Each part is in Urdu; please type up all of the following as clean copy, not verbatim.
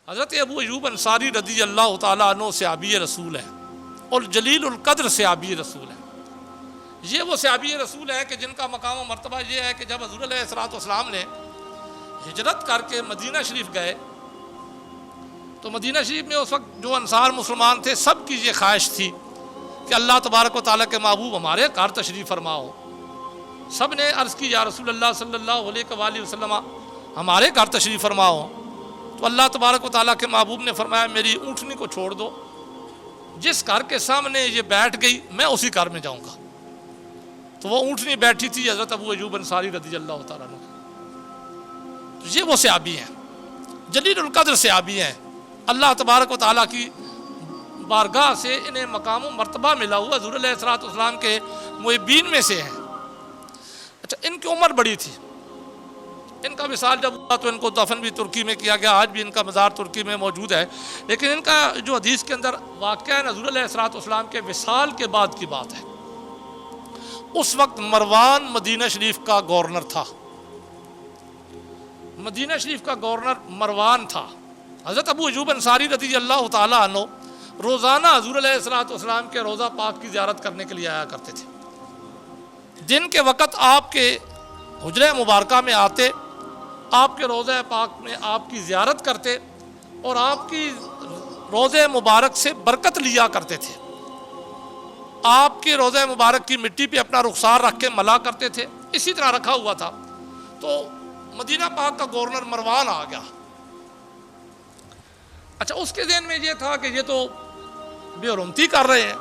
حضرت ابو ایوب انصاری رضی اللہ تعالیٰ عنہ صحابی رسول ہے اور جلیل القدر صحابی رسول ہے۔ یہ وہ صحابی رسول ہے کہ جن کا مقام و مرتبہ یہ ہے کہ جب حضور علیہ الصلوۃ والسلام نے ہجرت کر کے مدینہ شریف گئے تو مدینہ شریف میں اس وقت جو انصار مسلمان تھے سب کی یہ خواہش تھی کہ اللہ تبارک و تعالیٰ کے محبوب ہمارے گھر تشریف فرما ہو۔ سب نے عرض کی یا رسول اللہ صلی اللہ علیہ وآلہ وسلم ہمارے گھر تشریف فرما ہو۔ تو اللہ تبارک و تعالیٰ کے محبوب نے فرمایا میری اونٹنی کو چھوڑ دو، جس گھر کے سامنے یہ بیٹھ گئی میں اسی گھر میں جاؤں گا۔ تو وہ اونٹنی بیٹھی تھی حضرت ابو ایوب انصاری رضی اللہ تعالیٰ عنہ۔ تو یہ وہ صحابی ہیں، جلیل القدر صحابی ہیں، اللہ تبارک و تعالیٰ کی بارگاہ سے انہیں مقام و مرتبہ ملا ہوا حضور علیہ الصلوۃ والسلام کے محبین میں سے ہیں۔ اچھا، ان کی عمر بڑی تھی، ان کا وصال جب ہوا تو ان کو دفن بھی ترکی میں کیا گیا، آج بھی ان کا مزار ترکی میں موجود ہے۔ لیکن ان کا جو حدیث کے اندر واقعہ ہے حضور علیہ الصلوۃ والسلام کے وصال کے بعد کی بات ہے۔ اس وقت مروان مدینہ شریف کا گورنر تھا، مدینہ شریف کا گورنر مروان تھا۔ حضرت ابو ایوب انصاری رضی اللہ تعالیٰ عنہ روزانہ حضور علیہ الصلوۃ والسلام کے روضہ پاک کی زیارت کرنے کے لیے آیا کرتے تھے۔ دن کے وقت آپ کے حجرہ مبارکہ میں آتے، آپ کے روضہ پاک میں آپ کی زیارت کرتے اور آپ کی روضہ مبارک سے برکت لیا کرتے تھے۔ آپ کے روضہ مبارک کی مٹی پہ اپنا رخسار رکھ کے ملا کرتے تھے، اسی طرح رکھا ہوا تھا۔ تو مدینہ پاک کا گورنر مروان آ گیا۔ اچھا، اس کے ذہن میں یہ تھا کہ یہ تو بے حرمتی کر رہے ہیں۔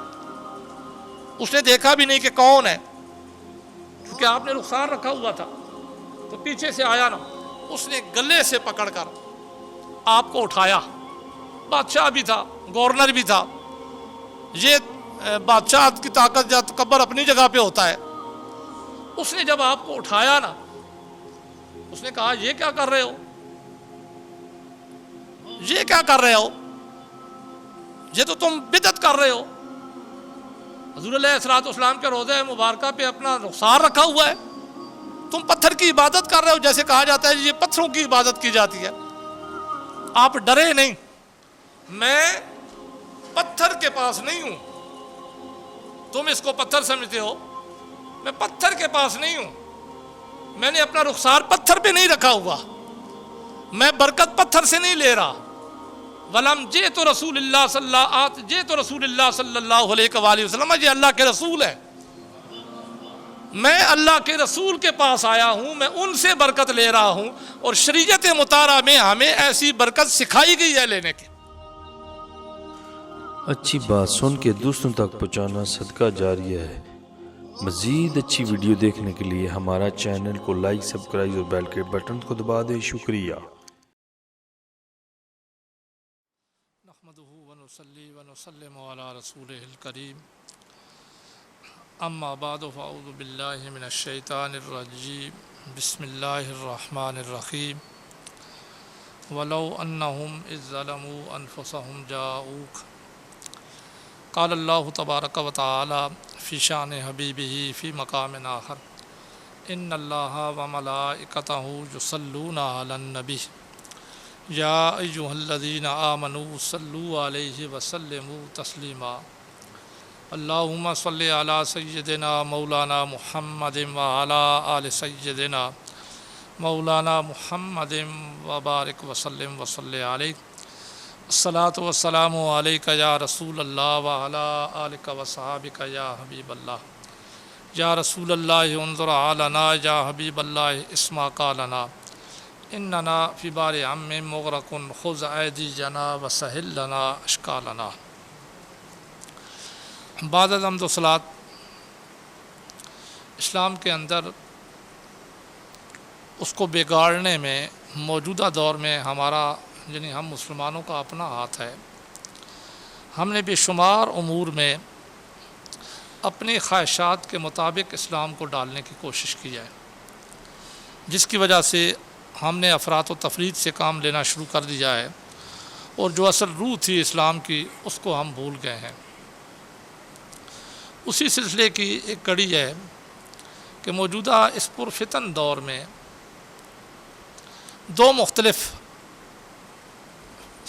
اس نے دیکھا بھی نہیں کہ کون ہے، کیونکہ آپ نے رخسار رکھا ہوا تھا۔ تو پیچھے سے آیا نا، اس نے گلے سے پکڑ کر آپ کو اٹھایا۔ بادشاہ بھی تھا، گورنر بھی تھا، یہ بادشاہ کی طاقت یا تکبر اپنی جگہ پہ ہوتا ہے۔ اس نے جب آپ کو اٹھایا نا، اس نے کہا یہ کیا کر رہے ہو، یہ کیا کر رہے ہو، یہ تو تم بدعت کر رہے ہو۔ حضور علیہ الصلوۃ والسلام کے روضہ مبارکہ پہ اپنا رخسار رکھا ہوا ہے، تم پتھر کی عبادت کر رہے ہو، جیسے کہا جاتا ہے یہ پتھروں کی عبادت کی جاتی ہے۔ آپ ڈرے نہیں، میں پتھر کے پاس نہیں ہوں، تم اس کو پتھر سمجھتے ہو، میں پتھر کے پاس نہیں ہوں، میں نے اپنا رخسار پتھر پہ نہیں رکھا ہوا، میں برکت پتھر سے نہیں لے رہا۔ وَلَمْ جِئْتُ رسول اللہ صلی اللہ علیہ وآلہ وسلم، یہ اللہ کے رسول ہے، میں اللہ کے رسول کے پاس آیا ہوں، میں ان سے برکت لے رہا ہوں، اور شریعت مطالعہ میں ہمیں ایسی برکت سکھائی گئی ہے لینے کی۔ اچھی بات سن کے دوسروں تک پہنچانا صدقہ جاریہ ہے۔ مزید اچھی ویڈیو دیکھنے کے لیے ہمارا چینل کو لائک، سبسکرائب اور بیل کے بٹن کو دبا دیں۔ شکریہ۔ نحمدہ ونصلی ونسلم علی رسولہ الکریم، اما بعد فاعوذ باللہ من الشیطان الرجیم، بسم اللہ الرحمن الرحیم۔ ولو انہم اذ ظلموا انفسہم جاؤک، قال اللہ تبارک و تعالی فی شان حبیبہ فی مقام آخر، ان اللہ وملائکتہ یصلون علی النبی یا ایہا الذین آمنوا صلوا علیہ وسلموا تسلیما۔ اللہم صلی علی سیدنا مولانا محمد وعلی آل سیدنا مولانا محمد وبارک وسلم وصلی علیہ۔ الصلاۃ والسلام علیک یا رسول اللہ وعلی آلک وصحابک یا حبیب اللہ۔ یا رسول اللہ انظر علینا، یا حبیب اللہ اسمع قالنا، اننا فی بار عم مغرق خذ ایدینا وسہل لنا اشکالنا۔ بعد از حمد و صلوات، اسلام کے اندر اس کو بگاڑنے میں موجودہ دور میں ہمارا یعنی ہم مسلمانوں کا اپنا ہاتھ ہے۔ ہم نے بے شمار امور میں اپنی خواہشات کے مطابق اسلام کو ڈالنے کی کوشش کی ہے، جس کی وجہ سے ہم نے افراط و تفریط سے کام لینا شروع کر دیا ہے، اور جو اصل روح تھی اسلام کی اس کو ہم بھول گئے ہیں۔ اسی سلسلے کی ایک کڑی ہے کہ موجودہ اس پرفتن دور میں دو مختلف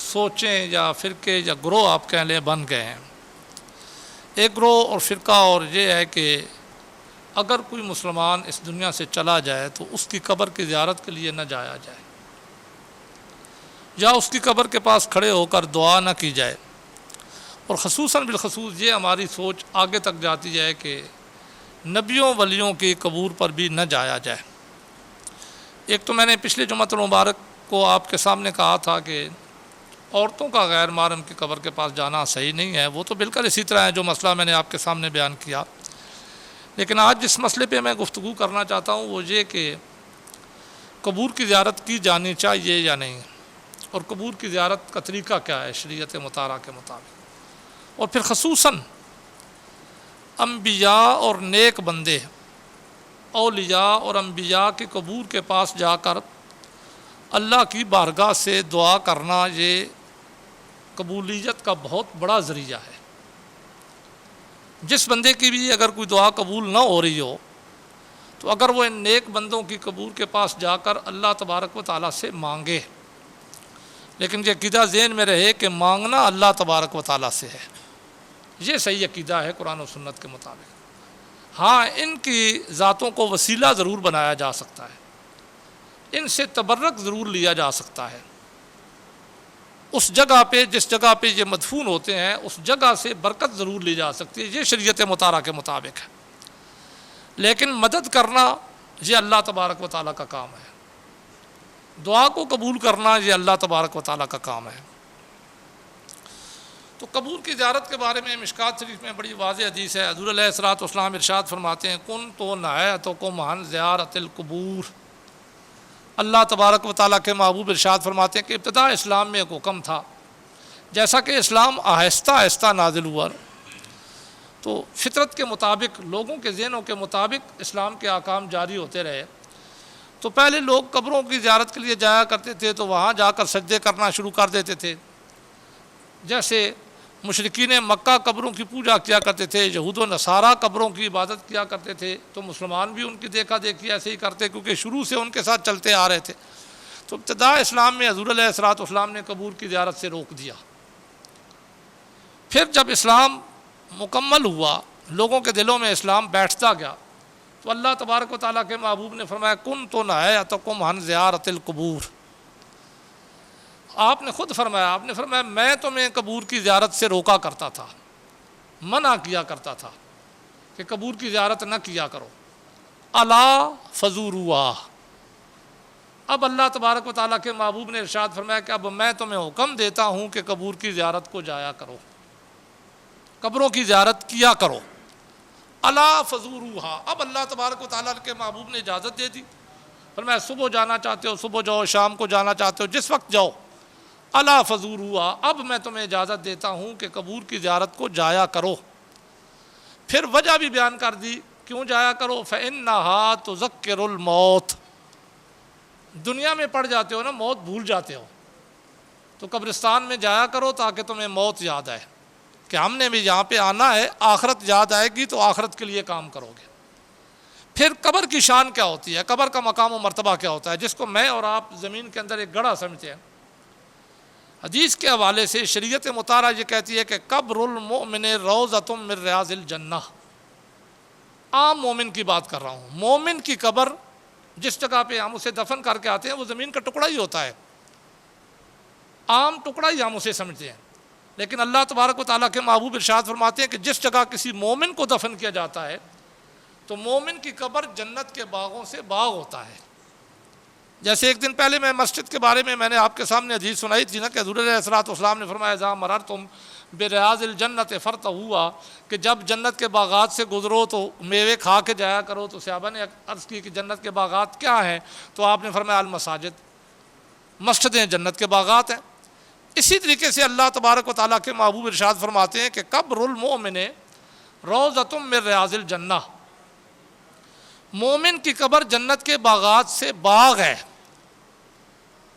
سوچیں یا فرقے یا گروہ آپ کہہ لیں بن گئے ہیں۔ ایک گروہ اور فرقہ اور یہ ہے کہ اگر کوئی مسلمان اس دنیا سے چلا جائے تو اس کی قبر کی زیارت کے لیے نہ جایا جائے، یا اس کی قبر کے پاس کھڑے ہو کر دعا نہ کی جائے، اور خصوصاً بالخصوص یہ ہماری سوچ آگے تک جاتی ہے کہ نبیوں ولیوں کی قبور پر بھی نہ جایا جائے۔ ایک تو میں نے پچھلے جمعۃ المبارک کو آپ کے سامنے کہا تھا کہ عورتوں کا غیر محرم کی قبر کے پاس جانا صحیح نہیں ہے، وہ تو بالکل اسی طرح ہے جو مسئلہ میں نے آپ کے سامنے بیان کیا، لیکن آج جس مسئلے پہ میں گفتگو کرنا چاہتا ہوں وہ یہ کہ قبور کی زیارت کی جانی چاہیے یا نہیں، اور قبور کی زیارت کا طریقہ کیا ہے شریعت مطالعہ کے مطابق، اور پھر خصوصاً انبیاء اور نیک بندے، اولیاء اور انبیاء کی قبور کے پاس جا کر اللہ کی بارگاہ سے دعا کرنا یہ قبولیت کا بہت بڑا ذریعہ ہے۔ جس بندے کی بھی اگر کوئی دعا قبول نہ ہو رہی ہو تو اگر وہ ان نیک بندوں کی قبور کے پاس جا کر اللہ تبارک و تعالیٰ سے مانگے، لیکن یہ عقیدہ ذہن میں رہے کہ مانگنا اللہ تبارک و تعالیٰ سے ہے، یہ صحیح عقیدہ ہے قرآن و سنت کے مطابق۔ ہاں، ان کی ذاتوں کو وسیلہ ضرور بنایا جا سکتا ہے، ان سے تبرک ضرور لیا جا سکتا ہے، اس جگہ پہ جس جگہ پہ یہ مدفون ہوتے ہیں اس جگہ سے برکت ضرور لی جا سکتی ہے، یہ شریعت مطالعہ کے مطابق ہے، لیکن مدد کرنا یہ اللہ تبارک و تعالیٰ کا کام ہے، دعا کو قبول کرنا یہ اللہ تبارک و تعالیٰ کا کام ہے۔ تو قبور کی زیارت کے بارے میں مشکات شریف میں بڑی واضح حدیث ہے، حضور علیہ الصلوۃ والسلام ارشاد فرماتے ہیں کنت نہیتکم عن زیارت القبور۔ اللہ تبارک و تعالیٰ کے محبوب ارشاد فرماتے ہیں کہ ابتدا اسلام میں ایک حکم تھا، جیسا کہ اسلام آہستہ آہستہ نازل ہوا تو فطرت کے مطابق لوگوں کے ذہنوں کے مطابق اسلام کے احکام جاری ہوتے رہے۔ تو پہلے لوگ قبروں کی زیارت کے لیے جایا کرتے تھے تو وہاں جا کر سجدے کرنا شروع کر دیتے تھے، جیسے مشرکین مکہ قبروں کی پوجا کیا کرتے تھے، یہود و نصارہ قبروں کی عبادت کیا کرتے تھے، تو مسلمان بھی ان کی دیکھا دیکھی ایسے ہی کرتے کیونکہ شروع سے ان کے ساتھ چلتے آ رہے تھے۔ تو ابتدا اسلام میں حضور علیہ الصلوۃ والسلام نے قبور کی زیارت سے روک دیا۔ پھر جب اسلام مکمل ہوا، لوگوں کے دلوں میں اسلام بیٹھتا گیا، تو اللہ تبارک و تعالیٰ کے محبوب نے فرمایا کنت نہیتکم عن زیارت القبور۔ آپ نے خود فرمایا، آپ نے فرمایا میں تمہیں قبور کی زیارت سے روکا کرتا تھا، منع کیا کرتا تھا کہ قبور کی زیارت نہ کیا کرو، الا فزوروہا۔ اب اللہ تبارک و تعالیٰ کے محبوب نے ارشاد فرمایا کہ اب میں تمہیں حکم دیتا ہوں کہ قبور کی زیارت کو جایا کرو، قبروں کی زیارت کیا کرو، الا فزوروہا۔ اب اللہ تبارک و تعالیٰ کے محبوب نے اجازت دے دی، فرمایا صبح جانا چاہتے ہو صبح جاؤ، شام کو جانا چاہتے ہو جس وقت جاؤ، الا فزوروہا۔ اب میں تمہیں اجازت دیتا ہوں کہ قبور کی زیارت کو جایا کرو۔ پھر وجہ بھی بیان کر دی کیوں جایا کرو، فإنہا تذکر الموت۔ دنیا میں پڑ جاتے ہو نا، موت بھول جاتے ہو، تو قبرستان میں جایا کرو تاکہ تمہیں موت یاد آئے کہ ہم نے بھی یہاں پہ آنا ہے، آخرت یاد آئے گی تو آخرت کے لیے کام کرو گے۔ پھر قبر کی شان کیا ہوتی ہے، قبر کا مقام و مرتبہ کیا ہوتا ہے، جس کو میں اور آپ زمین کے اندر ایک گڑھا سمجھتے ہیں، حدیث کے حوالے سے شریعت مطالعہ یہ کہتی ہے کہ قبر المؤمن روضۃ من ریاض الجنہ۔ عام مومن کی بات کر رہا ہوں، مومن کی قبر جس جگہ پہ ہم اسے دفن کر کے آتے ہیں وہ زمین کا ٹکڑا ہی ہوتا ہے، عام ٹکڑا ہی ہم اسے سمجھتے ہیں، لیکن اللہ تبارک و تعالیٰ کے محبوب ارشاد فرماتے ہیں کہ جس جگہ کسی مومن کو دفن کیا جاتا ہے تو مومن کی قبر جنت کے باغوں سے باغ ہوتا ہے۔ جیسے ایک دن پہلے میں مسجد کے بارے میں نے آپ کے سامنے حدیث سنائی تھی نا کہ حضور علیہ الصلوۃ والسلام نے فرمایا اذا مررتم بریاض الجنت فرتعوها، کہ جب جنت کے باغات سے گزرو تو میوے کھا کے جایا کرو۔ تو صحابہ نے عرض کی کہ جنت کے باغات کیا ہیں، تو آپ نے فرمایا المساجد، مسجدیں جنت کے باغات ہیں۔ اسی طریقے سے اللہ تبارک و تعالیٰ کے محبوب ارشاد فرماتے ہیں کہ قبر المؤمن روضۃ من ریاض الجنہ، مومن کی قبر جنت کے باغات سے باغ ہے،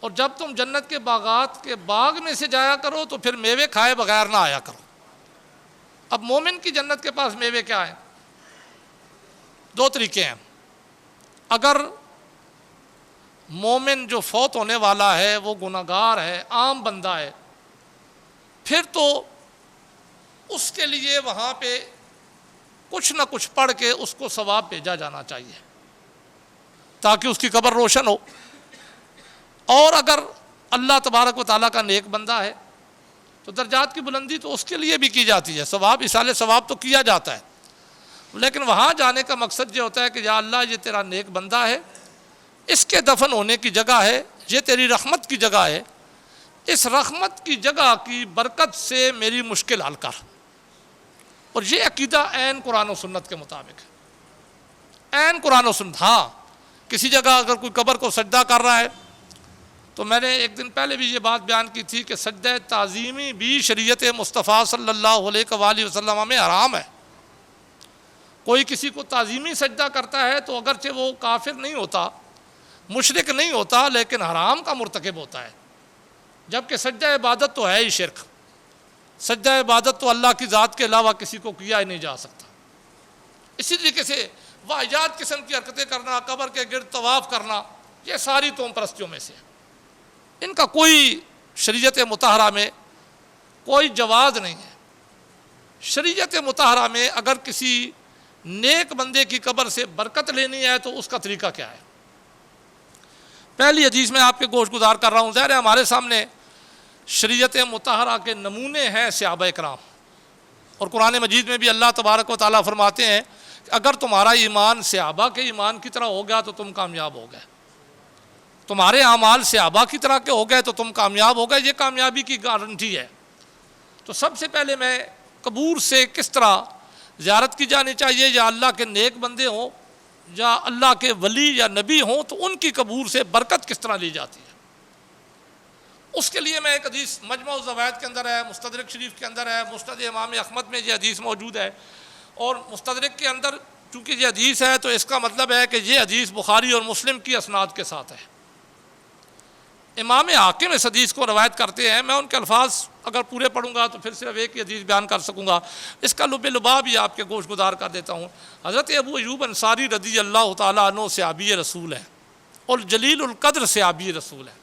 اور جب تم جنت کے باغات کے باغ میں سے جایا کرو تو پھر میوے کھائے بغیر نہ آیا کرو۔ اب مومن کی جنت کے پاس میوے کیا ہیں؟ دو طریقے ہیں۔ اگر مومن جو فوت ہونے والا ہے وہ گناہگار ہے، عام بندہ ہے، پھر تو اس کے لیے وہاں پہ کچھ نہ کچھ پڑھ کے اس کو ثواب بھیجا جانا چاہیے تاکہ اس کی قبر روشن ہو۔ اور اگر اللہ تبارک و تعالیٰ کا نیک بندہ ہے تو درجات کی بلندی تو اس کے لیے بھی کی جاتی ہے، ثواب اصال ثواب تو کیا جاتا ہے، لیکن وہاں جانے کا مقصد یہ ہوتا ہے کہ یا اللہ یہ تیرا نیک بندہ ہے، اس کے دفن ہونے کی جگہ ہے، یہ تیری رحمت کی جگہ ہے، اس رحمت کی جگہ کی برکت سے میری مشکل حل کر۔ اور یہ عقیدہ عین قرآن و سنت کے مطابق ہے، عین قرآن و سنت۔ ہاں کسی جگہ اگر کوئی قبر کو سجدہ کر رہا ہے تو میں نے ایک دن پہلے بھی یہ بات بیان کی تھی کہ سجدہ تعظیمی بھی شریعت مصطفیٰ صلی اللہ علیہ وآلہ وسلم میں حرام ہے۔ کوئی کسی کو تعظیمی سجدہ کرتا ہے تو اگرچہ وہ کافر نہیں ہوتا، مشرک نہیں ہوتا، لیکن حرام کا مرتکب ہوتا ہے، جبکہ سجدہ عبادت تو ہے ہی شرک۔ سجدہ عبادت تو اللہ کی ذات کے علاوہ کسی کو کیا ہی نہیں جا سکتا۔ اسی طریقے سے واجات قسم کی حرکتیں کرنا، قبر کے گرد طواف کرنا، یہ ساری توم پرستیوں میں سے ان کا کوئی شریعت مطہرہ میں کوئی جواز نہیں ہے۔ شریعت مطہرہ میں اگر کسی نیک بندے کی قبر سے برکت لینی ہے تو اس کا طریقہ کیا ہے؟ پہلی حدیث میں آپ کے گوش گزار کر رہا ہوں، ظاہر ہے ہمارے سامنے شریعت مطہرہ کے نمونے ہیں صحابہ کرام، اور قرآن مجید میں بھی اللہ تبارک و تعالیٰ فرماتے ہیں کہ اگر تمہارا ایمان صحابہ کے ایمان کی طرح ہو گیا تو تم کامیاب ہو گئے، تمہارے اعمال صحابہ کی طرح کے ہو گئے تو تم کامیاب ہو گئے، یہ کامیابی کی گارنٹی ہے۔ تو سب سے پہلے میں قبور سے کس طرح زیارت کی جانی چاہیے، یا اللہ کے نیک بندے ہوں یا اللہ کے ولی یا نبی ہوں تو ان کی قبور سے برکت کس طرح لی جاتی ہے، اس کے لیے میں ایک حدیث مجمع الزوائد کے اندر ہے، مستدرک شریف کے اندر ہے، مسند امام احمد میں یہ حدیث موجود ہے، اور مستدرک کے اندر چونکہ یہ حدیث ہے تو اس کا مطلب ہے کہ یہ حدیث بخاری اور مسلم کی اسناد کے ساتھ ہے۔ امام حاکم اس حدیث کو روایت کرتے ہیں، میں ان کے الفاظ اگر پورے پڑھوں گا تو پھر صرف ایک ہی حدیث بیان کر سکوں گا، اس کا لب لباب بھی آپ کے گوش گزار کر دیتا ہوں۔ حضرت ابو ایوب انصاری رضی اللہ تعالیٰ عنہ صحابی رسول ہے اور جلیل القدر صحابی رسول ہے۔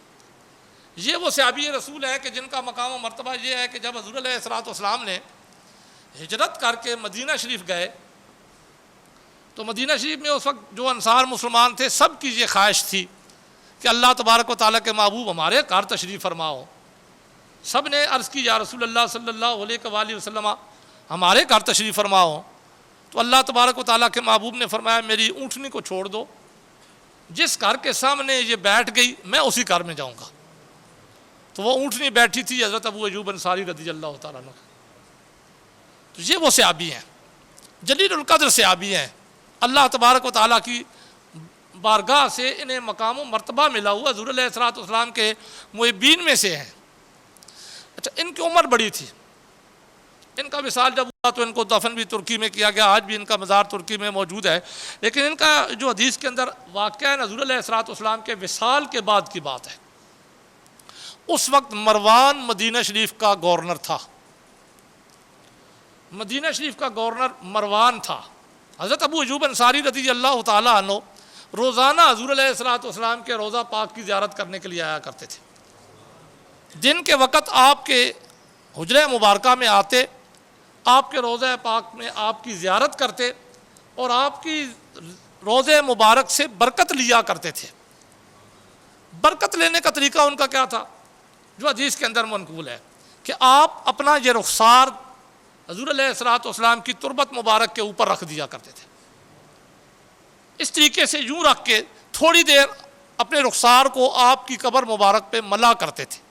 یہ وہ صحابی رسول ہے کہ جن کا مقام و مرتبہ یہ ہے کہ جب حضور علیہ الصلوۃ والسلام نے ہجرت کر کے مدینہ شریف گئے تو مدینہ شریف میں اس وقت جو انصار مسلمان تھے سب کی یہ خواہش تھی کہ اللہ تبارک و تعالیٰ کے محبوب ہمارے گھر تشریف فرما ہو۔ سب نے عرض کی یا رسول اللہ صلی اللہ علیہ وآلہ وسلم ہمارے گھر تشریف فرما ہو، تو اللہ تبارک و تعالیٰ کے محبوب نے فرمایا میری اونٹنی کو چھوڑ دو، جس گھر کے سامنے یہ بیٹھ گئی میں اسی گھر میں جاؤں گا۔ تو وہ اونٹنی بیٹھی تھی حضرت ابو ایوب انصاری رضی اللہ تعالیٰ عنہ۔ تو یہ وہ صحابی ہیں، جلیل القدر صحابی ہیں، اللہ تبارک و تعالیٰ کی بارگاہ سے انہیں مقام و مرتبہ ملا ہوا، حضور علیہ الصلوۃ والسلام کے محبین میں سے ہیں۔ اچھا، ان کی عمر بڑی تھی، ان کا وصال جب ہوا تو ان کو دفن بھی ترکی میں کیا گیا، آج بھی ان کا مزار ترکی میں موجود ہے، لیکن ان کا جو حدیث کے اندر واقعہ ہے حضور علیہ الصلوۃ والسلام کے وصال کے بعد کی بات ہے۔ اس وقت مروان مدینہ شریف کا گورنر تھا، مدینہ شریف کا گورنر مروان تھا۔ حضرت ابو ایوب انصاری رضی اللہ تعالیٰ عنہ روزانہ حضور علیہ الصلوۃ والسلام کے روضہ پاک کی زیارت کرنے کے لیے آیا کرتے تھے۔ دن کے وقت آپ کے حجرہ مبارکہ میں آتے، آپ کے روضہ پاک میں آپ کی زیارت کرتے اور آپ کی روضہ مبارک سے برکت لیا کرتے تھے۔ برکت لینے کا طریقہ ان کا کیا تھا؟ جو حدیث کے اندر منقول ہے کہ آپ اپنا یہ رخسار حضور علیہ الصلوۃ والسلام کی تربت مبارک کے اوپر رکھ دیا کرتے تھے، اس طریقے سے یوں رکھ کے تھوڑی دیر اپنے رخسار کو آپ کی قبر مبارک پہ ملا کرتے تھے۔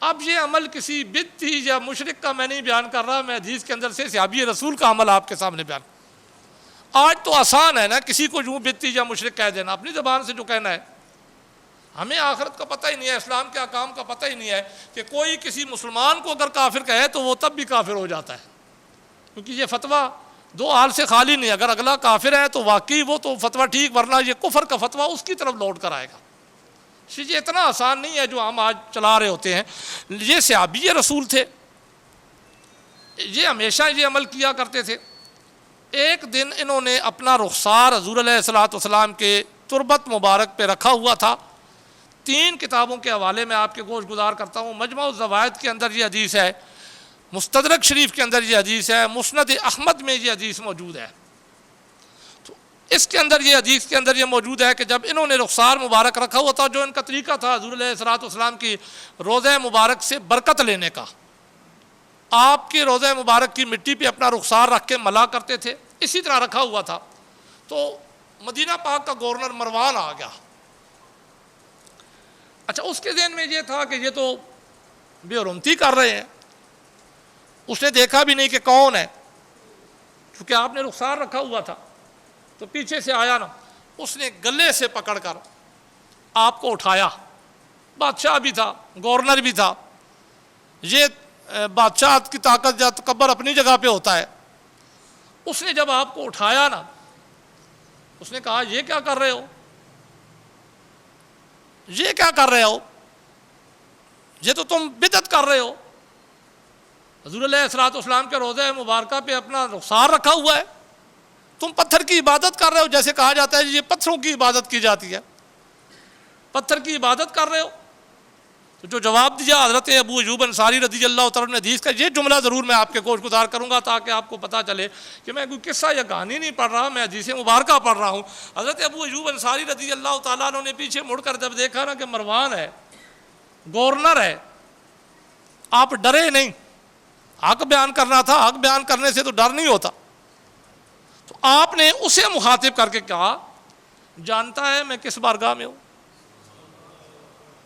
اب یہ عمل کسی بدعتی یا مشرک کا میں نہیں بیان کر رہا، میں حدیث کے اندر سے صحابی رسول کا عمل آپ کے سامنے بیان۔ آج تو آسان ہے نا کسی کو یوں بدعتی یا مشرک کہہ دینا، اپنی زبان سے جو کہنا ہے۔ ہمیں آخرت کا پتہ ہی نہیں ہے، اسلام کے احکام کا پتہ ہی نہیں ہے کہ کوئی کسی مسلمان کو اگر کافر کہے تو وہ تب بھی کافر ہو جاتا ہے، کیونکہ یہ فتویٰ دو حال سے خالی نہیں۔ اگر اگلا کافر ہے تو واقعی وہ تو فتویٰ ٹھیک، ورنہ یہ کفر کا فتویٰ اس کی طرف لوٹ کر آئے گا۔ یہ اتنا آسان نہیں ہے جو ہم آج چلا رہے ہوتے ہیں۔ یہ صحابی رسول تھے، یہ ہمیشہ یہ عمل کیا کرتے تھے۔ ایک دن انہوں نے اپنا رخسار حضور علیہ الصلوۃ والسلام کے تربت مبارک پہ رکھا ہوا تھا، 3 کتابوں کے حوالے میں آپ کے گوش گزار کرتا ہوں۔ مجمع الزوائد کے اندر یہ حدیث ہے، مستدرک شریف کے اندر یہ حدیث ہے، مسند احمد میں یہ حدیث موجود ہے۔ تو اس کے اندر یہ حدیث کے اندر یہ موجود ہے کہ جب انہوں نے رخسار مبارک رکھا ہوا تھا، جو ان کا طریقہ تھا حضور علیہ الصلوۃ والسلام کی روضہ مبارک سے برکت لینے کا، آپ کے روضہ مبارک کی مٹی پہ اپنا رخسار رکھ کے ملا کرتے تھے، اسی طرح رکھا ہوا تھا۔ تو مدینہ پاک کا گورنر مروان آ گیا۔ اچھا، اس کے ذہن میں یہ تھا کہ یہ تو بے حرمتی کر رہے ہیں، اس نے دیکھا بھی نہیں کہ کون ہے، کیونکہ آپ نے رخسار رکھا ہوا تھا۔ تو پیچھے سے آیا نا، اس نے گلے سے پکڑ کر آپ کو اٹھایا۔ بادشاہ بھی تھا، گورنر بھی تھا، یہ بادشاہ کی طاقت یا تکبر اپنی جگہ پہ ہوتا ہے۔ اس نے جب آپ کو اٹھایا نا، اس نے کہا یہ کیا کر رہے ہو، یہ کیا کر رہے ہو، یہ تو تم بدعت کر رہے ہو۔ حضور علیہ الصلوۃ والسلام کے روضہ مبارکہ پہ اپنا رخسار رکھا ہوا ہے، تم پتھر کی عبادت کر رہے ہو، جیسے کہا جاتا ہے یہ پتھروں کی عبادت کی جاتی ہے، پتھر کی عبادت کر رہے ہو۔ تو جو جواب دیا حضرت ابو ایوب انصاری رضی اللہ تعالیٰ عنہ، حدیث کا یہ جملہ ضرور میں آپ کے گوش گزار کروں گا تاکہ آپ کو پتہ چلے کہ میں کوئی قصہ یا کہانی نہیں پڑھ رہا، میں حدیث مبارکہ پڑھ رہا ہوں۔ حضرت ابو ایوب انصاری رضی اللہ تعالیٰ عنہ نے پیچھے مڑ کر جب دیکھا نا کہ مروان ہے، گورنر ہے، آپ ڈرے نہیں، حق بیان کرنا تھا، حق بیان کرنے سے تو ڈر نہیں ہوتا۔ تو آپ نے اسے مخاطب کر کے کہا، جانتا ہے میں کس بارگاہ میں ہوں؟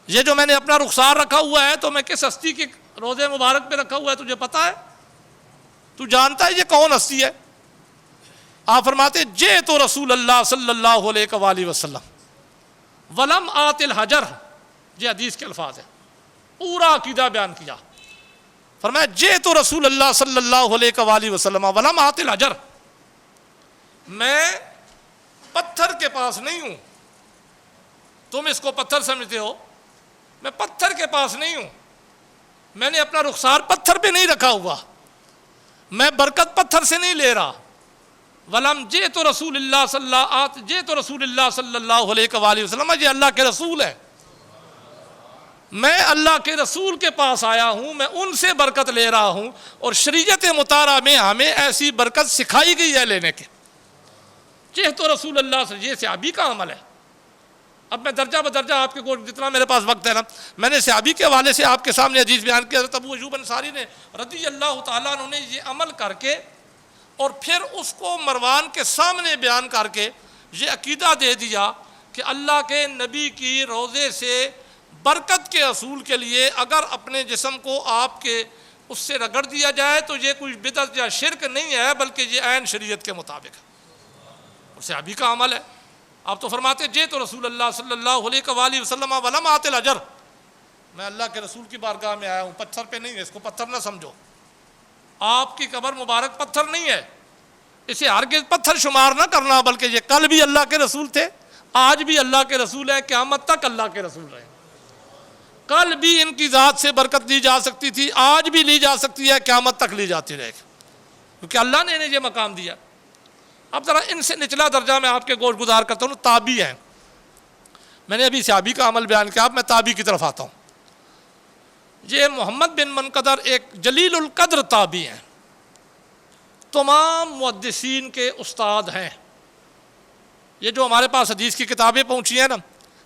یہ جو میں نے اپنا رخسار رکھا ہوا ہے تو میں کس ہستی کے روضے مبارک پہ رکھا ہوا ہے، تجھے پتا ہے؟ تو جانتا ہے یہ کون ہستی ہے؟ آپ فرماتے جئت رسول اللہ صلی اللہ علیہ وآلہ وسلم ولم آت الحجر، یہ حدیث کے الفاظ ہیں، پورا عقیدہ بیان کیا۔ فرمایا جئت رسول اللہ صلی اللہ علیہ وآلہ وسلم ولم آت الحجر، میں پتھر کے پاس نہیں ہوں، تم اس کو پتھر سمجھتے ہو، میں پتھر کے پاس نہیں ہوں، میں نے اپنا رخسار پتھر پہ نہیں رکھا ہوا، میں برکت پتھر سے نہیں لے رہا۔ ولم جئت رسول اللہ صلی اللہ علیہ وآلہ وسلم، یہ اللہ کے رسول ہے، میں اللہ کے رسول کے پاس آیا ہوں، میں ان سے برکت لے رہا ہوں، اور شریعت مطالعہ میں ہمیں ایسی برکت سکھائی گئی ہے لینے کے۔ جئت رسول اللہ صلی اللہ علیہ وسلم، یہ صحابی کا عمل ہے۔ اب میں درجہ بدرجہ آپ کے گوش جتنا میرے پاس وقت ہے نا، میں نے صحابی کے حوالے سے آپ کے سامنے حدیث بیان کیا۔ حضرت ابو ایوب انصاری نے رضی اللہ تعالیٰ عنہ نے یہ عمل کر کے اور پھر اس کو مروان کے سامنے بیان کر کے یہ عقیدہ دے دیا کہ اللہ کے نبی کی روضے سے برکت کے حصول کے لیے اگر اپنے جسم کو آپ کے اس سے رگڑ دیا جائے تو یہ کوئی بدعت یا شرک نہیں ہے، بلکہ یہ عین شریعت کے مطابق ہے، اور صحابی کا عمل ہے۔ آپ تو فرماتے جئت رسول اللہ صلی اللہ علیہ وآلہ وسلم ولم آت الحجر، میں اللہ کے رسول کی بارگاہ میں آیا ہوں، پتھر پہ نہیں ہے، اس کو پتھر نہ سمجھو۔ آپ کی قبر مبارک پتھر نہیں ہے، اسے ہرگز پتھر شمار نہ کرنا، بلکہ یہ کل بھی اللہ کے رسول تھے، آج بھی اللہ کے رسول ہے، قیامت تک اللہ کے رسول رہے۔ کل بھی ان کی ذات سے برکت لی جا سکتی تھی، آج بھی لی جا سکتی ہے، قیامت تک لی جاتی رہے گی، کیونکہ اللہ نے انہیں یہ مقام دیا۔ اب ذرا ان سے نچلا درجہ میں آپ کے گوش گزار کرتا ہوں، تابعی ہیں۔ میں نے ابھی صحابی کا عمل بیان کیا، اب میں تابعی کی طرف آتا ہوں۔ یہ محمد بن منقدر ایک جلیل القدر تابعی ہیں، تمام محدثین کے استاد ہیں۔ یہ جو ہمارے پاس حدیث کی کتابیں پہنچی ہیں نا،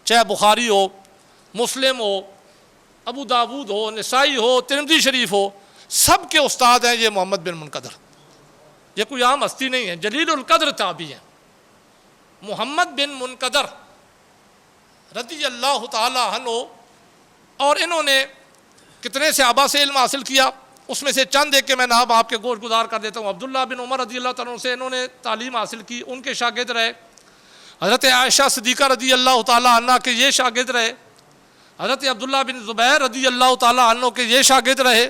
چاہے بخاری ہو، مسلم ہو، ابو داود ہو، نسائی ہو، ترمذی شریف ہو، سب کے استاد ہیں یہ محمد بن منقدر۔ یہ کوئی عام ہستی نہیں ہے، جلیل القدر تابعی ہیں۔ محمد بن منقدر رضی اللہ تعالی عنہ، اور انہوں نے کتنے صحابہ سے علم حاصل کیا، اس میں سے چند ایک کے میں نام آپ کے گوش گزار کر دیتا ہوں۔ عبداللہ بن عمر رضی اللہ تعالیٰ عنہ سے انہوں نے تعلیم حاصل کی، ان کے شاگرد رہے۔ حضرت عائشہ صدیقہ رضی اللہ تعالیٰ عنہ کے یہ شاگرد رہے۔ حضرت عبداللہ بن زبیر رضی اللہ تعالیٰ عنہ کے یہ شاگرد رہے۔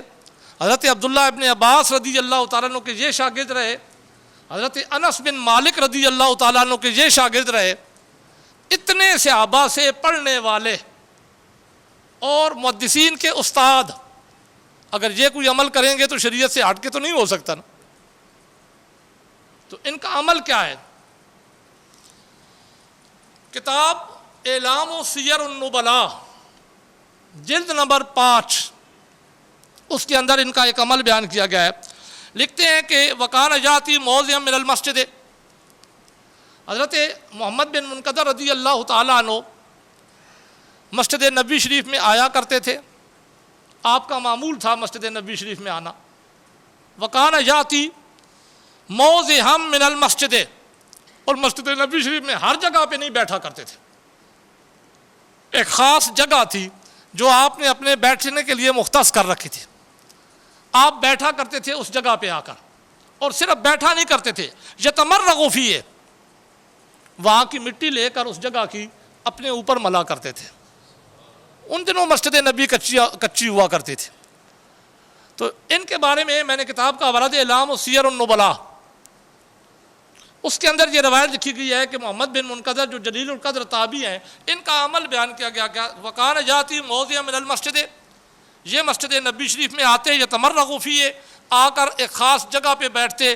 حضرت عبداللہ ابن عباس رضی اللہ تعالیٰ عنہ کے یہ شاگرد رہے۔ حضرت انس بن مالک رضی اللہ تعالیٰ عنہ کے یہ شاگرد رہے۔ اتنے صحابہ سے پڑھنے والے اور محدثین کے استاد اگر یہ کوئی عمل کریں گے تو شریعت سے ہٹ کے تو نہیں ہو سکتا نا۔ تو ان کا عمل کیا ہے؟ کتاب اعلام و سیر النبلاء جلد نمبر 5 اس کے اندر ان کا ایک عمل بیان کیا گیا ہے. لکھتے ہیں کہ وکان جاتی موضع من المسجد، حضرت محمد بن منقدر رضی اللہ تعالیٰ عنہ مسجد نبوی شریف میں آیا کرتے تھے. آپ کا معمول تھا مسجد نبوی شریف میں آنا. وکان جاتی موضع من المسجد، اور مسجد نبوی شریف میں ہر جگہ پہ نہیں بیٹھا کرتے تھے. ایک خاص جگہ تھی جو آپ نے اپنے بیٹھنے کے لیے مختص کر رکھی تھی. آپ بیٹھا کرتے تھے اس جگہ پہ آ کر، اور صرف بیٹھا نہیں کرتے تھے، یتمرغ فیہ، وہاں کی مٹی لے کر اس جگہ کی اپنے اوپر ملا کرتے تھے. ان دنوں مسجد نبی کچی ہوا کرتی تھی. تو ان کے بارے میں نے کتاب کا حوالہ اعلام و سیر النبلاء، اس کے اندر یہ روایت لکھی گئی ہے کہ محمد بن منقدر جو جلیل القدر تابعی ہیں، ان کا عمل بیان کیا گیا کہ وکان جاتی موضع من المسجد، یہ مسجد نبی شریف میں آتے یتمرغ فیہ، آ کر ایک خاص جگہ پہ بیٹھتے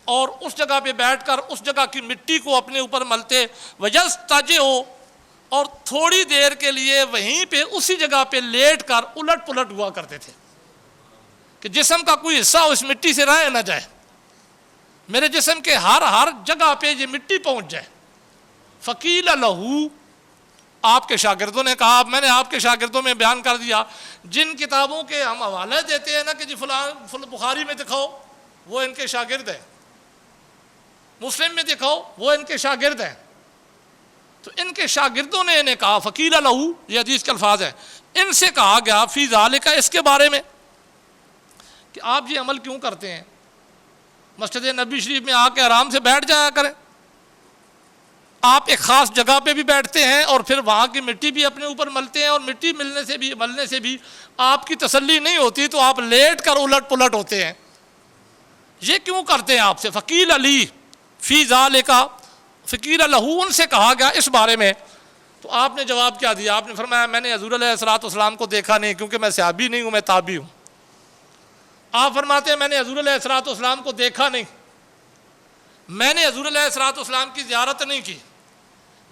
اور اس جگہ پہ بیٹھ کر اس جگہ کی مٹی کو اپنے اوپر ملتے. ویستجع، اور تھوڑی دیر کے لیے وہیں پہ اسی جگہ پہ لیٹ کر الٹ پلٹ ہوا کرتے تھے کہ جسم کا کوئی حصہ اس مٹی سے رہ نہ جائے، میرے جسم کے ہر جگہ پہ یہ مٹی پہنچ جائے. فقیل لہو، آپ کے شاگردوں نے کہا، میں نے آپ کے شاگردوں میں بیان کر دیا جن کتابوں کے ہم حوالے دیتے ہیں نا کہ جی فلاں بخاری میں دکھاؤ وہ ان کے شاگرد ہیں، مسلم میں دکھاؤ وہ ان کے شاگرد ہیں. تو ان کے شاگردوں نے انہیں کہا، فقیل لہو یہ حدیث کے الفاظ ہیں، ان سے کہا گیا فی ذالک، اس کے بارے میں کہ آپ یہ عمل کیوں کرتے ہیں، مسجد نبی شریف میں آ کے آرام سے بیٹھ جایا کریں. آپ ایک خاص جگہ پہ بھی بیٹھتے ہیں اور پھر وہاں کی مٹی بھی اپنے اوپر ملتے ہیں، اور مٹی ملنے سے بھی آپ کی تسلی نہیں ہوتی تو آپ لیٹ کر الٹ پلٹ ہوتے ہیں، یہ کیوں کرتے ہیں آپ سے. فقیل علی فی ذالک، فقیل لہو، ان سے کہا گیا اس بارے میں. تو آپ نے جواب کیا دیا؟ آپ نے فرمایا میں نے حضور علیہ الصلوۃ والسلام کو دیکھا نہیں، کیونکہ میں صحابی نہیں ہوں، میں تابعی ہوں. آپ فرماتے ہیں میں نے حضور علیہ الصلوۃ والسلام کو دیکھا نہیں، میں نے حضور علیہ الصلوۃ والسلام کی زیارت نہیں کی،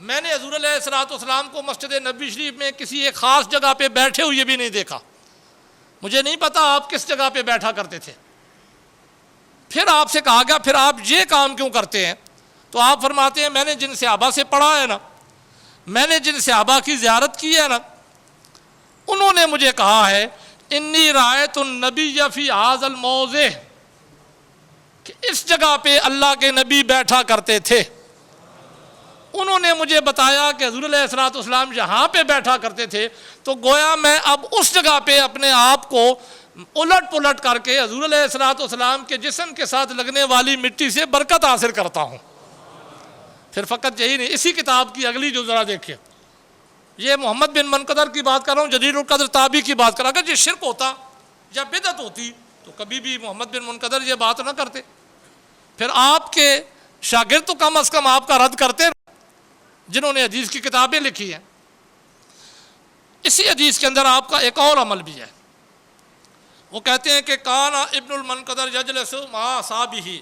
میں نے حضور علیہ الصلوۃ والسلام کو مسجد نبوی شریف میں کسی ایک خاص جگہ پہ بیٹھے ہوئے بھی نہیں دیکھا، مجھے نہیں پتا آپ کس جگہ پہ بیٹھا کرتے تھے. پھر آپ سے کہا گیا پھر آپ یہ کام کیوں کرتے ہیں؟ تو آپ فرماتے ہیں میں نے جن صحابہ سے پڑھا ہے نا، میں نے جن صحابہ کی زیارت کی ہے نا، انہوں نے مجھے کہا ہے انی رأیت النبی فی ھذا الموضع، کہ اس جگہ پہ اللہ کے نبی بیٹھا کرتے تھے. انہوں نے مجھے بتایا کہ حضور علیہ الصلوۃ والسلام یہاں پہ بیٹھا کرتے تھے، تو گویا میں اب اس جگہ پہ اپنے آپ کو الٹ پلٹ کر کے حضور علیہ الصلوۃ والسلام کے جسم کے ساتھ لگنے والی مٹی سے برکت حاصل کرتا ہوں. پھر فقط یہی نہیں، اسی کتاب کی اگلی جو ذرا دیکھیں، یہ محمد بن منقدر کی بات کر رہا ہوں، جلیل القدر تابعی کی بات کر رہا ہوں. اگر یہ شرک ہوتا یا بدعت ہوتی تو کبھی بھی محمد بن منقدر یہ بات نہ کرتے. پھر آپ کے شاگرد تو کم از کم آپ کا رد کرتے جنہوں نے حدیث کی کتابیں لکھی ہیں. اسی حدیث کے اندر آپ کا ایک اور عمل بھی ہے. وہ کہتے ہیں کہ کان ابن المنقدر یجلس مع اصحابہ،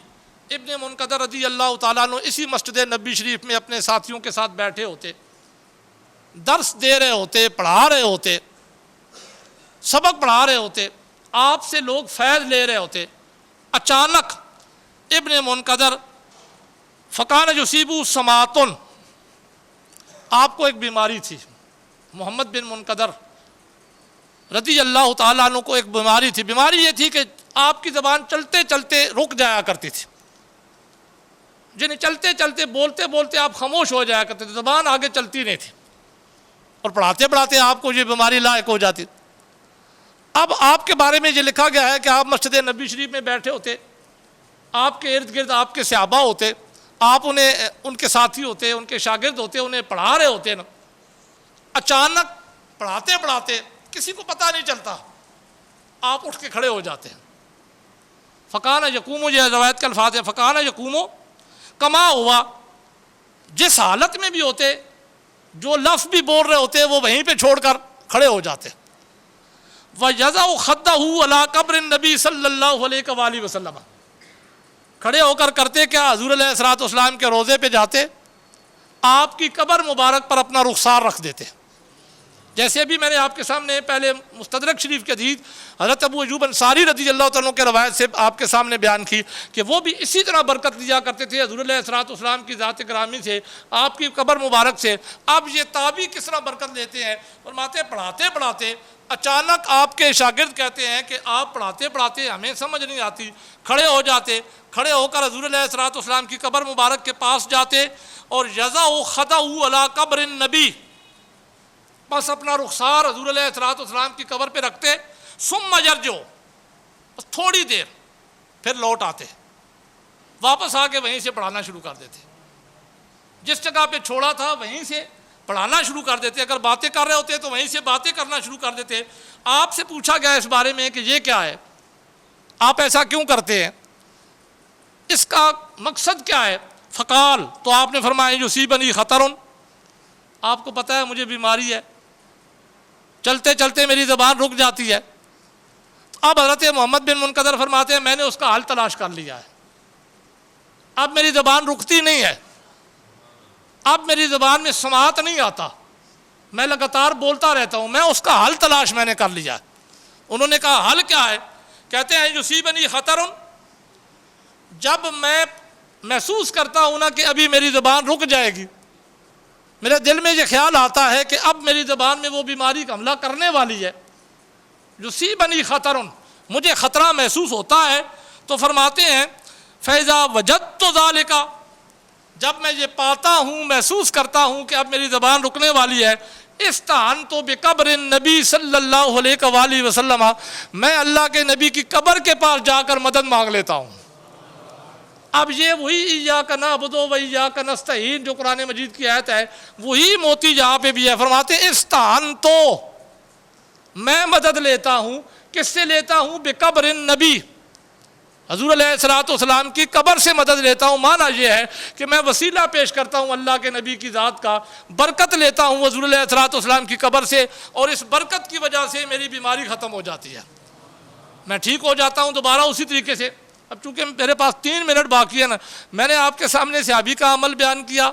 ابن منقدر رضی اللہ تعالیٰ عنہ اسی مسجد نبی شریف میں اپنے ساتھیوں کے ساتھ بیٹھے ہوتے، درس دے رہے ہوتے، پڑھا رہے ہوتے، سبق پڑھا رہے ہوتے، آپ سے لوگ فیض لے رہے ہوتے. اچانک ابن منقدر فکان یصیبہ سماطن، آپ کو ایک بیماری تھی. محمد بن منقدر رضی اللہ تعالیٰ عنہ کو ایک بیماری تھی. بیماری یہ تھی کہ آپ کی زبان چلتے چلتے رک جایا کرتی تھی، یعنی چلتے چلتے بولتے بولتے آپ خاموش ہو جایا کرتے تھے، زبان آگے چلتی نہیں تھی، اور پڑھاتے پڑھاتے آپ کو یہ بیماری لاحق ہو جاتی. اب آپ کے بارے میں یہ لکھا گیا ہے کہ آپ مسجد نبی شریف میں بیٹھے ہوتے، آپ کے ارد گرد آپ کے صحابہ ہوتے، آپ انہیں ان کے ساتھی ہوتے، ان کے شاگرد ہوتے، انہیں پڑھا رہے ہوتے نا. اچانک پڑھاتے پڑھاتے کسی کو پتہ نہیں چلتا آپ اٹھ کے کھڑے ہو جاتے ہیں. فکانہ یقوم، یہ روایت کے الفاظ ہے، فکانہ یقوم کما ہوا، جس حالت میں بھی ہوتے، جو لفظ بھی بول رہے ہوتے وہ وہیں پہ چھوڑ کر کھڑے ہو جاتے. وَيَضَعُ خَدَّهُ عَلَىٰ قَبْرِ النَّبِي صلی اللہ علیہ وآلہ وسلم، کھڑے ہو کر کرتے کیا، حضور علیہ الصلوۃ والسلام کے روضے پہ جاتے، آپ کی قبر مبارک پر اپنا رخسار رکھ دیتے. جیسے بھی میں نے آپ کے سامنے پہلے مستدرک شریف کے حدیث حضرت ابو ایوب انصاری رضی اللہ تعالیٰ کے روایت سے آپ کے سامنے بیان کی کہ وہ بھی اسی طرح برکت لیا کرتے تھے حضور علیہ السلام کی ذات گرامی سے، آپ کی قبر مبارک سے۔ اب یہ تابعی کس طرح برکت لیتے ہیں؟ فرماتے پڑھاتے پڑھاتے اچانک آپ کے شاگرد کہتے ہیں کہ آپ پڑھاتے پڑھاتے ہمیں سمجھ نہیں آتی، کھڑے ہو جاتے، کھڑے ہو کر حضور علیہ السلام کی قبر مبارک کے پاس جاتے اور یضع خدہ علی قبر النبی، بس اپنا رخسار حضور علیہ السلام کی قبر پہ رکھتے، ثم یرجع، بس تھوڑی دیر، پھر لوٹ آتے، واپس آ کے وہیں سے پڑھانا شروع کر دیتے، جس جگہ پہ چھوڑا تھا وہیں سے پڑھانا شروع کر دیتے۔ اگر باتیں کر رہے ہوتے تو وہیں سے باتیں کرنا شروع کر دیتے۔ آپ سے پوچھا گیا اس بارے میں کہ یہ کیا ہے، آپ ایسا کیوں کرتے ہیں، اس کا مقصد کیا ہے؟ فقال، تو آپ نے فرمایا یصیبنی خطر، آپ کو پتہ ہے مجھے بیماری ہے، چلتے چلتے میری زبان رک جاتی ہے۔ اب حضرت محمد بن منقدر فرماتے ہیں میں نے اس کا حل تلاش کر لیا ہے، اب میری زبان رکتی نہیں ہے، اب میری زبان میں سماعت نہیں آتا، میں لگاتار بولتا رہتا ہوں، میں اس کا حل تلاش میں نے کر لیا۔ انہوں نے کہا حل کیا ہے؟ کہتے ہیں یصیبنی خطر، جب میں محسوس کرتا ہوں نا کہ ابھی میری زبان رک جائے گی، میرے دل میں یہ خیال آتا ہے کہ اب میری زبان میں وہ بیماری حملہ کرنے والی ہے، یصیبنی خطر، مجھے خطرہ محسوس ہوتا ہے، تو فرماتے ہیں فیضا وجدت ذالک، جب میں یہ پاتا ہوں، محسوس کرتا ہوں کہ اب میری زبان رکنے والی ہے، استعنت بقبر النبی صلی اللہ علیہ وآلہ وسلم، میں اللہ کے نبی کی قبر کے پاس جا کر مدد مانگ لیتا ہوں۔ اب یہ وہی ایاک نعبد و ایاک نستعین جو قرآن مجید کی آیت ہے، وہی موتی جہاں پہ بھی ہے۔ فرماتے ہیں استعنت، میں مدد لیتا ہوں، کس سے لیتا ہوں؟ بقبر النبی، حضور علیہ السلام کی قبر سے مدد لیتا ہوں۔ معنی یہ ہے کہ میں وسیلہ پیش کرتا ہوں اللہ کے نبی کی ذات کا، برکت لیتا ہوں حضور علیہ السلام کی قبر سے، اور اس برکت کی وجہ سے میری بیماری ختم ہو جاتی ہے، میں ٹھیک ہو جاتا ہوں دوبارہ اسی طریقے سے۔ اب چونکہ میرے پاس 3 منٹ باقی ہے نا، میں نے آپ کے سامنے صحابی کا عمل بیان کیا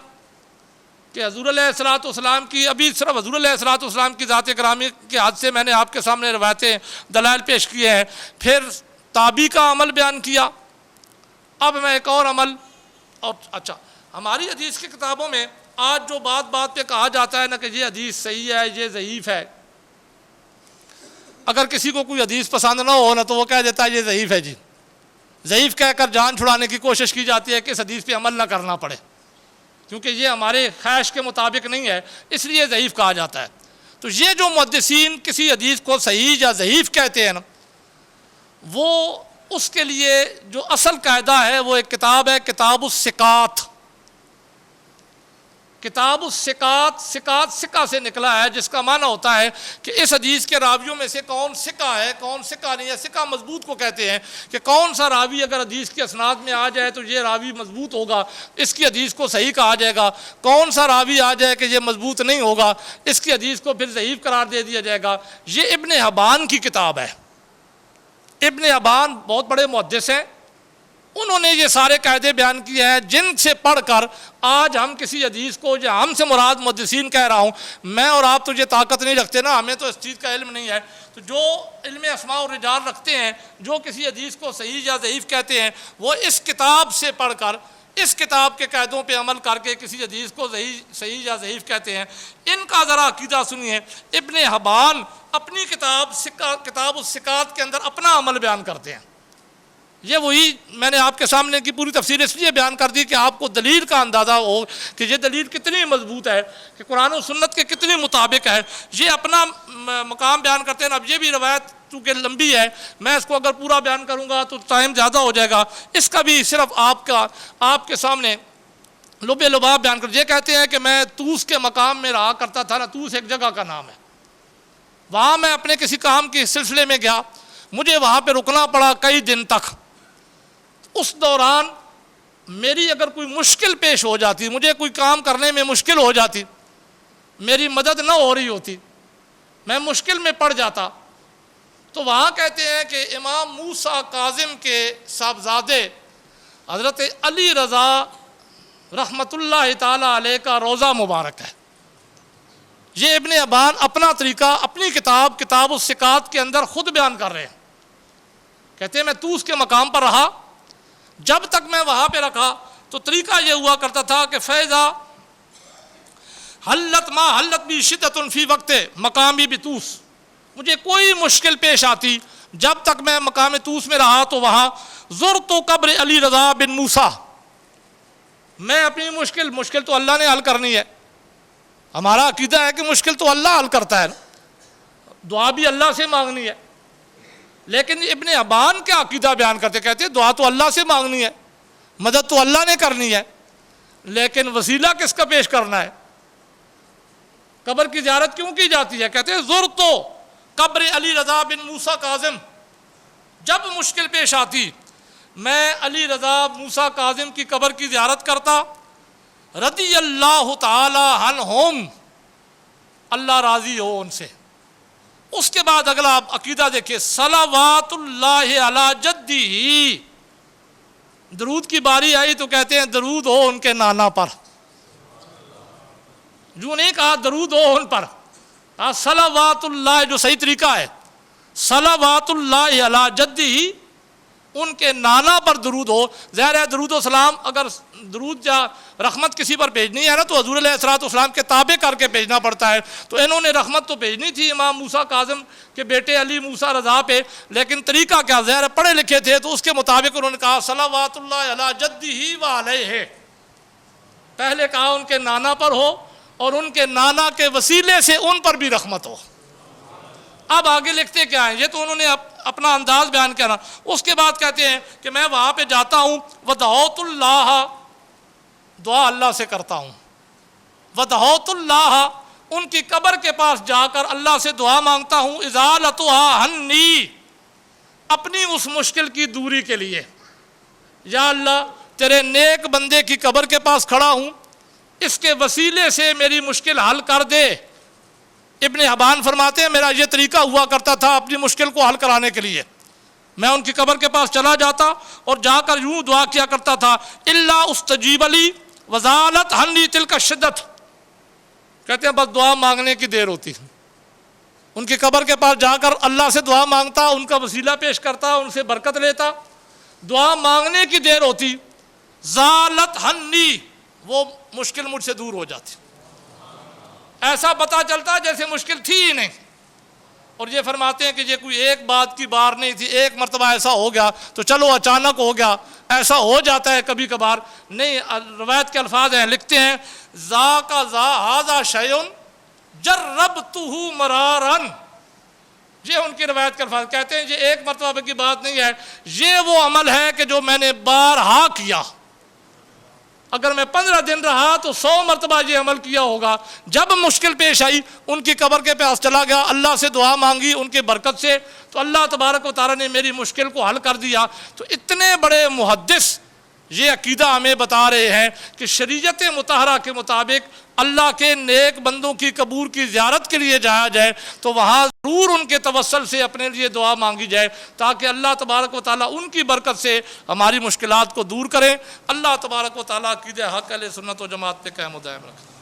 کہ حضور علیہ السلام کی، ابھی صرف حضور علیہ السلام کی ذات گرامی کے حد سے میں نے آپ کے سامنے روایتیں دلائل پیش کیے ہیں، پھر تابعی کا عمل بیان کیا۔ اب میں ایک اور عمل، اور اچھا ہماری حدیث کی کتابوں میں آج جو بات بات پہ کہا جاتا ہے نا کہ یہ حدیث صحیح ہے، یہ ضعیف ہے، اگر کسی کو کوئی حدیث پسند نہ ہو نا تو وہ کہہ دیتا ہے یہ ضعیف ہے جی، ضعیف کہہ کر جان چھڑانے کی کوشش کی جاتی ہے کہ اس حدیث پہ عمل نہ کرنا پڑے، کیونکہ یہ ہمارے خواہش کے مطابق نہیں ہے، اس لیے ضعیف کہا جاتا ہے۔ تو یہ جو محدثین کسی حدیث کو صحیح یا ضعیف کہتے ہیں نا، وہ اس کے لیے جو اصل قاعدہ ہے وہ ایک کتاب ہے، کتاب الثقات۔ کتاب الثقات، ثقات ثقہ سے نکلا ہے، جس کا معنی ہوتا ہے کہ اس حدیث کے راویوں میں سے کون ثقہ ہے، کون ثقہ نہیں ہے۔ ثقہ مضبوط کو کہتے ہیں کہ کون سا راوی اگر حدیث کی اسناد میں آ جائے تو یہ راوی مضبوط ہوگا، اس کی حدیث کو صحیح کہا جائے گا، کون سا راوی آ جائے کہ یہ مضبوط نہیں ہوگا، اس کی حدیث کو پھر ضعیف قرار دے دیا جائے گا۔ یہ ابن حبان کی کتاب ہے۔ ابن حبان بہت بڑے محدث ہیں، انہوں نے یہ سارے قاعدے بیان کیے ہیں جن سے پڑھ کر آج ہم کسی حدیث کو، یا ہم سے مراد محدثین کہہ رہا ہوں، میں اور آپ تو یہ طاقت نہیں رکھتے نا، ہمیں تو اس چیز کا علم نہیں ہے، تو جو علم اسماء و رجال رکھتے ہیں، جو کسی حدیث کو صحیح یا ضعیف کہتے ہیں، وہ اس کتاب سے پڑھ کر، اس کتاب کے قاعدوں پہ عمل کر کے کسی حدیث کو صحیح یا ضعیف کہتے ہیں۔ ان کا ذرا عقیدہ سنیے۔ ابن حبان اپنی کتاب الثقات کے اندر اپنا عمل بیان کرتے ہیں۔ یہ وہی میں نے آپ کے سامنے کی پوری تفسیر اس لیے بیان کر دی کہ آپ کو دلیل کا اندازہ ہو کہ یہ دلیل کتنی مضبوط ہے، کہ قرآن و سنت کے کتنی مطابق ہے۔ یہ اپنا مقام بیان کرتے ہیں۔ اب یہ بھی روایت چونکہ لمبی ہے، میں اس کو اگر پورا بیان کروں گا تو ٹائم زیادہ ہو جائے گا، اس کا بھی صرف آپ کے سامنے لب لباب بیان کر۔ یہ کہتے ہیں کہ میں طوس کے مقام میں رہا کرتا تھا نا، طوس ایک جگہ کا نام ہے، وہاں میں اپنے کسی کام کے سلسلے میں گیا، مجھے وہاں پہ رکنا پڑا کئی دن تک۔ اس دوران میری اگر کوئی مشکل پیش ہو جاتی، مجھے کوئی کام کرنے میں مشکل ہو جاتی، میری مدد نہ ہو رہی ہوتی، میں مشکل میں پڑ جاتا، تو وہاں کہتے ہیں کہ امام موسیٰ کاظم کے صاحبزادے حضرت علی رضا رحمۃ اللہ تعالیٰ علیہ کا روضہ مبارک ہے، یہ ابن ابان اپنا طریقہ اپنی کتاب الثقات کے اندر خود بیان کر رہے ہیں. کہتے ہیں میں طوس کے مقام پر رہا، جب تک میں وہاں پہ رکھا تو طریقہ یہ ہوا کرتا تھا کہ فیضا حلت ما حلت بھی شدت فی وقت مقامی بطوس، مجھے کوئی مشکل پیش آتی جب تک میں مقام طوس میں رہا تو وہاں زرت قبر علی رضا بن موسیٰ، میں اپنی مشکل تو اللہ نے حل کرنی ہے. ہمارا عقیدہ ہے کہ مشکل تو اللہ حل کرتا ہے، دعا بھی اللہ سے مانگنی ہے. لیکن ابن ابان کیا عقیدہ بیان کرتے، کہتے ہیں دعا تو اللہ سے مانگنی ہے، مدد تو اللہ نے کرنی ہے، لیکن وسیلہ کس کا پیش کرنا ہے؟ قبر کی زیارت کیوں کی جاتی ہے؟ کہتے ہیں زرت قبر علی رضا بن موسیٰ کاظم، جب مشکل پیش آتی میں علی رضا موسیٰ کاظم کی قبر کی زیارت کرتا، رضی اللہ تعالی عنہم، اللہ راضی ہو ان سے. اس کے بعد اگلا آپ عقیدہ دیکھیں، صلوات اللہ علی جدی، درود کی باری آئی تو کہتے ہیں درود ہو ان کے نانا پر، جو نہیں کہا درود ہو ان پر، صلوات اللہ، جو صحیح طریقہ ہے صلوات اللہ علی جدی، ان کے نانا پر درود ہو. ظاہر ہے درود و سلام، اگر درود یا رحمت کسی پر بھیجنی ہے نا تو حضور علیہ السلام کے تابع کر کے بھیجنا پڑتا ہے. تو انہوں نے رحمت تو بھیجنی تھی امام موسیٰ کاظم کے بیٹے علی موسیٰ رضا پہ، لیکن طریقہ کیا، ظاہر پڑھے لکھے تھے تو اس کے مطابق انہوں نے کہا صلوات اللہ علی جدی و علیہ، پہلے کہا ان کے نانا پر ہو اور ان کے نانا کے وسیلے سے ان پر بھی رحمت ہو. اب آگے لکھتے کیا ہیں، یہ تو انہوں نے اپنا انداز بیان کیا نا. اس کے بعد کہتے ہیں کہ میں وہاں پہ جاتا ہوں، ودعوت اللہ، دعا اللہ سے کرتا ہوں، ودعوت اللہ، ان کی قبر کے پاس جا کر اللہ سے دعا مانگتا ہوں، ازالتها عنی، اپنی اس مشکل کی دوری کے لیے. یا اللہ تیرے نیک بندے کی قبر کے پاس کھڑا ہوں، اس کے وسیلے سے میری مشکل حل کر دے. ابن ابان فرماتے ہیں میرا یہ طریقہ ہوا کرتا تھا اپنی مشکل کو حل کرانے کے لیے، میں ان کی قبر کے پاس چلا جاتا اور جا کر یوں دعا کیا کرتا تھا، الا استجیب لی وزالت عنی تلک الشدت. کہتے ہیں بس دعا مانگنے کی دیر ہوتی، ان کی قبر کے پاس جا کر اللہ سے دعا مانگتا، ان کا وسیلہ پیش کرتا، ان سے برکت لیتا، دعا مانگنے کی دیر ہوتی، زالت عنی، وہ مشکل مجھ سے دور ہو جاتی، ایسا پتہ چلتا جیسے مشکل تھی ہی نہیں. اور یہ فرماتے ہیں کہ یہ کوئی ایک بات کی بار نہیں تھی، ایک مرتبہ ایسا ہو گیا تو چلو اچانک ہو گیا، ایسا ہو جاتا ہے کبھی کبھار نہیں. روایت کے الفاظ ہیں، لکھتے ہیں ذاک ذا ھذا شیء جربتہ مرارا، یہ ان کی روایت کے الفاظ. کہتے ہیں یہ ایک مرتبہ کی بات نہیں ہے، یہ وہ عمل ہے کہ جو میں نے بارہا کیا. اگر میں 15 دن رہا تو 100 مرتبہ یہ عمل کیا ہوگا. جب مشکل پیش آئی ان کی قبر کے پاس چلا گیا، اللہ سے دعا مانگی ان کے برکت سے، تو اللہ تبارک و تعالیٰ نے میری مشکل کو حل کر دیا. تو اتنے بڑے محدث یہ عقیدہ ہمیں بتا رہے ہیں کہ شریعت مطہرہ کے مطابق اللہ کے نیک بندوں کی قبور کی زیارت کے لیے جایا جائے تو وہاں ضرور ان کے توسل سے اپنے لیے دعا مانگی جائے تاکہ اللہ تبارک و تعالیٰ ان کی برکت سے ہماری مشکلات کو دور کریں. اللہ تبارک و تعالیٰ عقیدہ حق اہل سنت و جماعت پہ قائم و دائم رکھے.